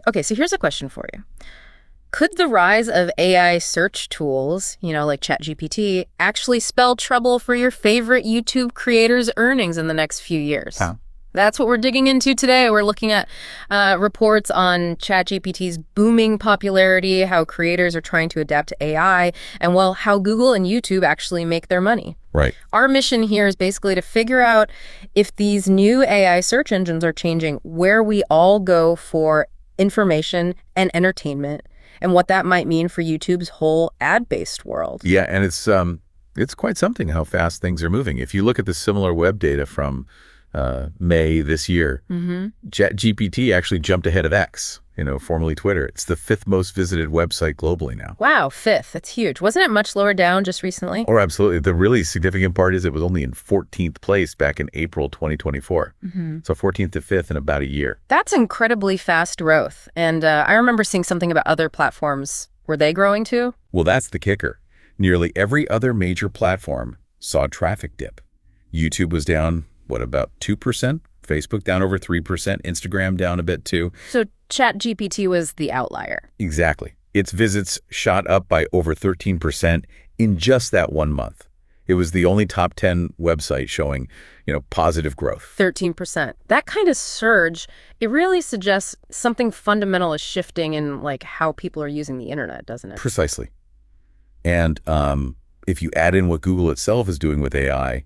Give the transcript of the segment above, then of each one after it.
Okay, so here's a question for you. Could the rise of AI search tools, like ChatGPT, actually spell trouble for your favorite YouTube creators' earnings in the next few years? How? That's what we're digging into today. We're looking at reports on ChatGPT's booming popularity, how creators are trying to adapt to AI, and, well, how Google and YouTube actually make their money. Right. Our mission here is basically to figure out if these new AI search engines are changing where we all go for information and entertainment, and what that might mean for YouTube's whole ad-based world. Yeah, and it's quite something how fast things are moving. If you look at the similar web data from May this year, ChatGPT actually jumped ahead of X, formerly Twitter. It's the 5th most visited website globally now. Wow, 5th. That's huge. Wasn't it much lower down just recently? Oh, absolutely. The really significant part is it was only in 14th place back in April 2024. So 14th to 5th in about a year. That's incredibly fast growth. And I remember seeing something about other platforms. Were they growing too? Well, that's the kicker. Nearly every other major platform saw traffic dip. YouTube was down, about 2%? Facebook down over 3%, Instagram down a bit too. So ChatGPT was the outlier. Exactly. Its visits shot up by over 13% in just that 1 month. It was the only top 10 website showing, positive growth. 13%. That kind of surge, it really suggests something fundamental is shifting in how people are using the internet, doesn't it? Precisely. And if you add in what Google itself is doing with AI,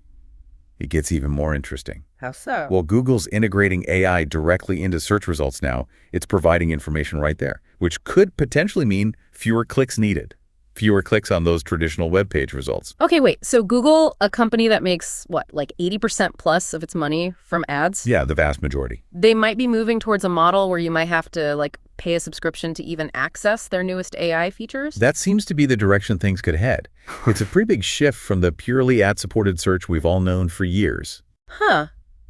it gets even more interesting. How so? Well, Google's integrating AI directly into search results now. It's providing information right there, which could potentially mean fewer clicks needed, fewer clicks on those traditional web page results. Okay, wait. So Google, a company that makes, 80% plus of its money from ads? Yeah, the vast majority. They might be moving towards a model where you might have to, pay a subscription to even access their newest AI features? That seems to be the direction things could head. It's a pretty big shift from the purely ad-supported search we've all known for years. Huh.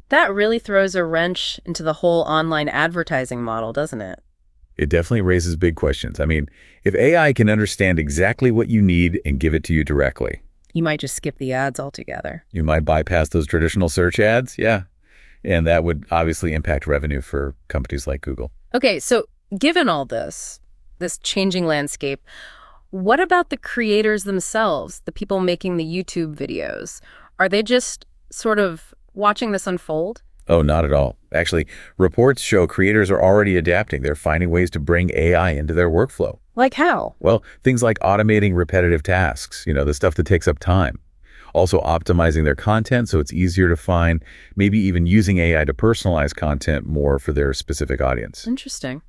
That really throws a wrench into the whole online advertising model, doesn't it? It definitely raises big questions. I mean, if AI can understand exactly what you need and give it to you directly, you might just skip the ads altogether. You might bypass those traditional search ads, yeah. And that would obviously impact revenue for companies like Google. Okay, so given all this changing landscape, what about the creators themselves, the people making the YouTube videos? Are they just sort of watching this unfold? Oh, not at all. Actually, reports show creators are already adapting. They're finding ways to bring AI into their workflow. Like how? Well, things like automating repetitive tasks, the stuff that takes up time. Also optimizing their content so it's easier to find, maybe even using AI to personalize content more for their specific audience. Interesting.